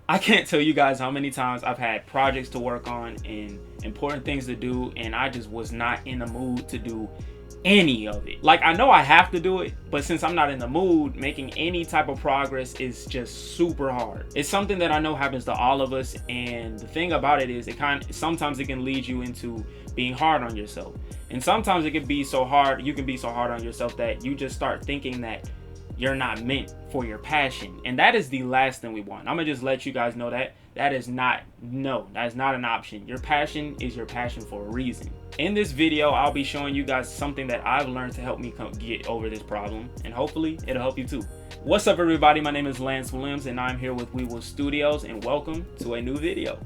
I can't tell you guys how many times I've had projects to work on and important things to do, and I just was not in the mood to do any of it. Like, I know I have to do it, but since I'm not in the mood, making any type of progress is just super hard. It's something that I know happens to all of us, and the thing about it is sometimes it can lead you into being hard on yourself. And sometimes it can be so hard, you can be so hard on yourself that you just start thinking that you're not meant for your passion. And that is the last thing we want. I'm gonna just let you guys know that that is not an option. Your passion is your passion for a reason. In this video, I'll be showing you guys something that I've learned to help me get over this problem, and hopefully it'll help you too. What's up, everybody? My name is Lance Williams, and I'm here with We Studios, and welcome to a new video.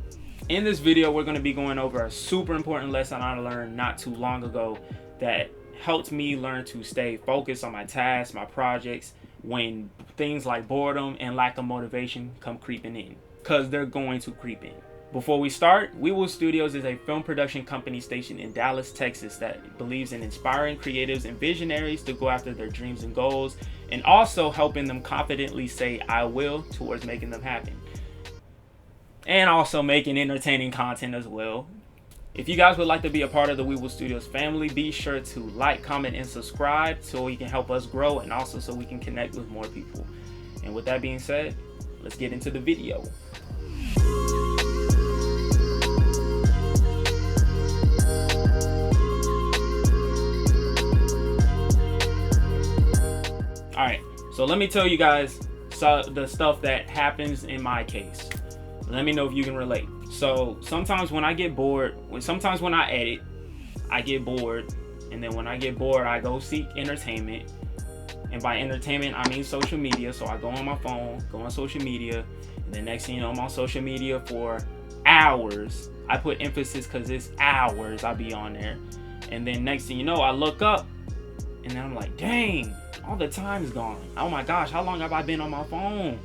In this video, we're going to be going over a super important lesson I learned not too long ago that helped me learn to stay focused on my tasks, my projects, when things like boredom and lack of motivation come creeping in, because they're going to creep in. Before we start, We Studios is a film production company stationed in Dallas, Texas that believes in inspiring creatives and visionaries to go after their dreams and goals, and also helping them confidently say "I will" towards making them happen. And also making entertaining content as well. If you guys would like to be a part of the We Studios family, be sure to like, comment, and subscribe so you can help us grow, and also so we can connect with more people. And with that being said, let's get into the video. Alright, so let me tell you guys the stuff that happens in my case. Let me know if you can relate. So sometimes when I get bored, sometimes when I edit, I get bored. And then when I get bored, I go seek entertainment. And by entertainment, I mean social media. So I go on my phone, go on social media. And then next thing you know, I'm on social media for hours. I put emphasis because it's hours I be on there. And then next thing you know, I look up. And then I'm like, dang, all the time's gone. Oh my gosh, how long have I been on my phone?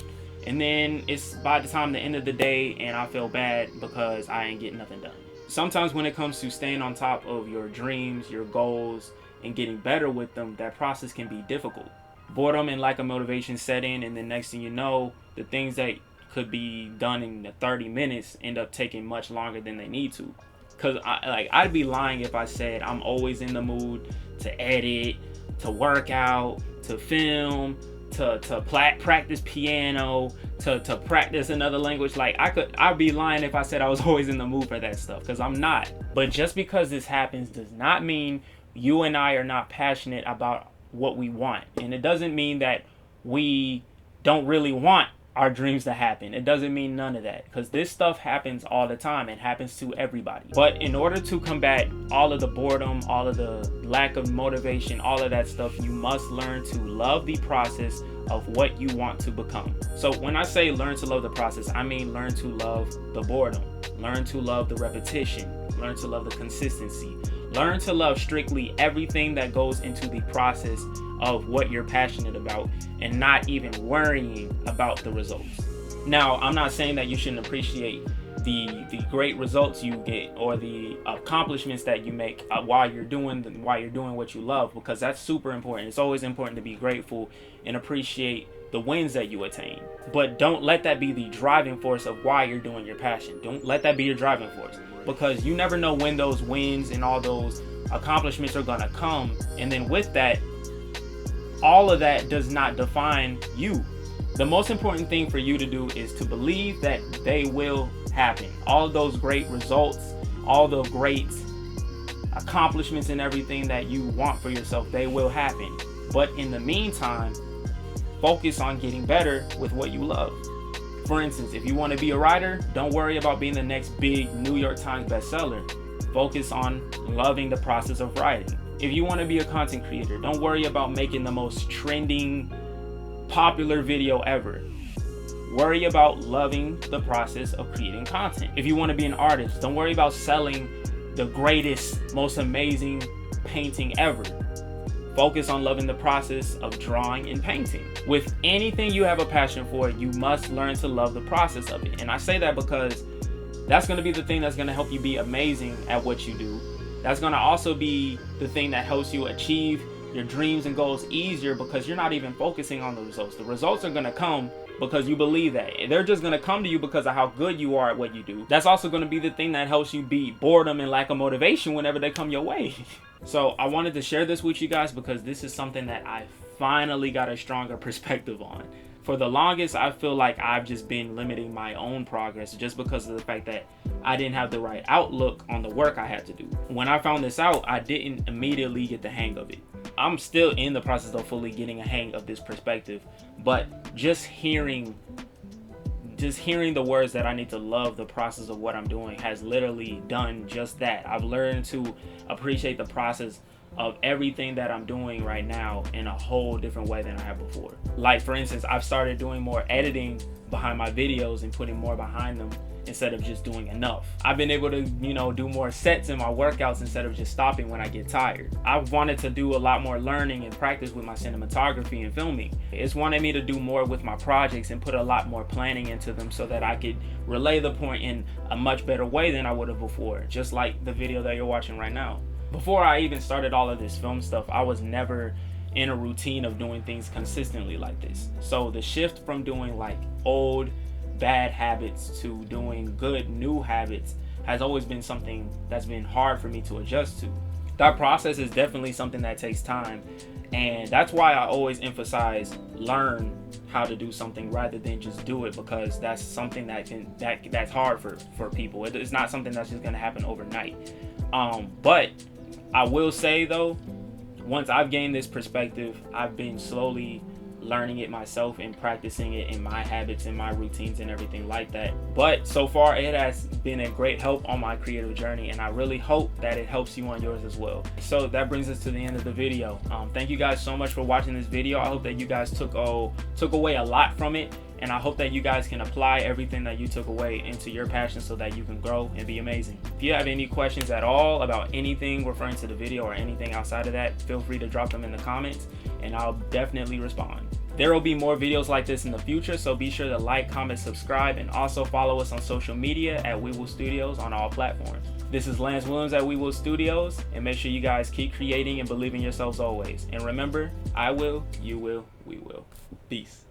And then it's by the time the end of the day, and I feel bad because I ain't getting nothing done. Sometimes when it comes to staying on top of your dreams, your goals, and getting better with them, that process can be difficult. Boredom and lack of motivation set in, and then next thing you know, the things that could be done in the 30 minutes end up taking much longer than they need to. Because I'd be lying if I said I'm always in the mood to edit, to work out, to film, to practice piano, to practice another language. Like, I'd be lying if I said I was always in the mood for that stuff, because I'm not. But just because this happens does not mean you and I are not passionate about what we want. And it doesn't mean that we don't really want our dreams to happen. It doesn't mean none of that, because this stuff happens all the time and happens to everybody. But in order to combat all of the boredom, all of the lack of motivation, all of that stuff, you must learn to love the process of what you want to become. So when I say learn to love the process, I mean learn to love the boredom, learn to love the repetition, learn to love the consistency, learn to love strictly everything that goes into the process of what you're passionate about, and not even worrying about the results. Now, I'm not saying that you shouldn't appreciate the great results you get or the accomplishments that you make while you're doing what you love, because that's super important. It's always important to be grateful and appreciate the wins that you attain. But don't let that be the driving force of why you're doing your passion. Don't let that be your driving force, because you never know when those wins and all those accomplishments are gonna come. And then with that, all of that does not define you. The most important thing for you to do is to believe that they will happen. All of those great results, all the great accomplishments and everything that you want for yourself, they will happen. But in the meantime, focus on getting better with what you love. For instance, if you want to be a writer, don't worry about being the next big New York Times bestseller. Focus on loving the process of writing. If you want to be a content creator, don't worry about making the most trending, popular video ever. Worry about loving the process of creating content. If you want to be an artist, don't worry about selling the greatest, most amazing painting ever. Focus on loving the process of drawing and painting. With anything you have a passion for, you must learn to love the process of it. And I say that because that's going to be the thing that's going to help you be amazing at what you do. That's going to also be the thing that helps you achieve your dreams and goals easier, because you're not even focusing on the results. The results are going to come because you believe that. They're just going to come to you because of how good you are at what you do. That's also going to be the thing that helps you beat boredom and lack of motivation whenever they come your way. So I wanted to share this with you guys because this is something that I finally got a stronger perspective on. For the longest, I feel like I've just been limiting my own progress just because of the fact that I didn't have the right outlook on the work I had to do. When I found this out, I didn't immediately get the hang of it. I'm still in the process of fully getting a hang of this perspective, but just hearing the words that I need to love the process of what I'm doing has literally done just that. I've learned to appreciate the process of everything that I'm doing right now in a whole different way than I have before. Like, for instance, I've started doing more editing behind my videos and putting more behind them instead of just doing enough. I've been able to, do more sets in my workouts instead of just stopping when I get tired. I've wanted to do a lot more learning and practice with my cinematography and filming. It's wanted me to do more with my projects and put a lot more planning into them so that I could relay the point in a much better way than I would have before, just like the video that you're watching right now. Before I even started all of this film stuff, I was never in a routine of doing things consistently like this. So the shift from doing like old bad habits to doing good new habits has always been something that's been hard for me to adjust to. That process is definitely something that takes time, and that's why I always emphasize learn how to do something rather than just do it, because that's something that's hard for people. It's not something that's just gonna happen overnight. But I will say though, once I've gained this perspective, I've been slowly learning it myself and practicing it in my habits and my routines and everything like that. But so far it has been a great help on my creative journey, and I really hope that it helps you on yours as well. So that brings us to the end of the video. Thank you guys so much for watching this video. I hope that you guys took away a lot from it, and I hope that you guys can apply everything that you took away into your passion so that you can grow and be amazing. If you have any questions at all about anything referring to the video or anything outside of that, feel free to drop them in the comments and I'll definitely respond. There will be more videos like this in the future, so be sure to like, comment, subscribe, and also follow us on social media at We Will Studios on all platforms. This is Lance Williams at We Will Studios, and make sure you guys keep creating and believe in yourselves always. And remember, I will, you will, we will. Peace.